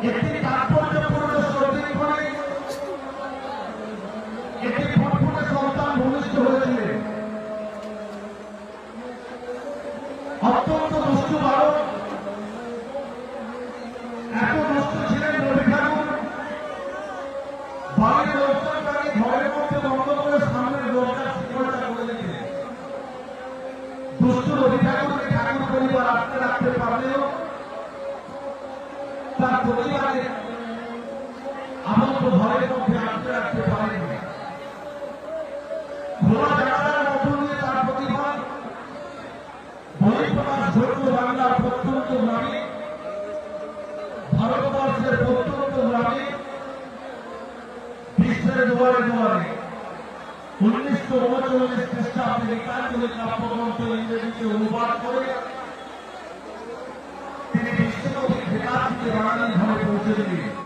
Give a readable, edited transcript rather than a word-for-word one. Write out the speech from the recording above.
একটি তাৎপর্যপূর্ণ সর্দিক্ষণে একটি ফুটফুটে সন্তান ভূমিষ্ঠ হয়েছিলেন। অত্যন্ত দুষ্টু বালক, এত দুষ্ট ছিলেন রবি ঠাকুর, বাড়ির লোকজন তাকে ঘরের মধ্যে বন্ধ করে সামনের দরজার শিকড়টা করে দিলেন। দুষ্ট রবি ঠাকুরকে ঠাকুর পরিবার আটকে রাখতে পারলেও তার পরিবারে আবদ্ধ ঘরের মধ্যে আটকে রাখতে পারেনি। খোলা জানালার মধ্য দিয়ে তার প্রতিভা বহিঃপ্রকাশ ঘটল বাংলার প্রত্যন্ত গ্রামে, ভারতবর্ষের প্রত্যন্ত গ্রামে, বিশ্বের দুয়ারে দুয়ারে। 1939 খ্রিস্টাব্দে লেখাগুলি কাব্যগ্রন্থ ইংরেজিতে অনুবাদ করে তিনি বিশ্বকবি খেতাবকে বাঙালি ঘরে পৌঁছে দিলেন।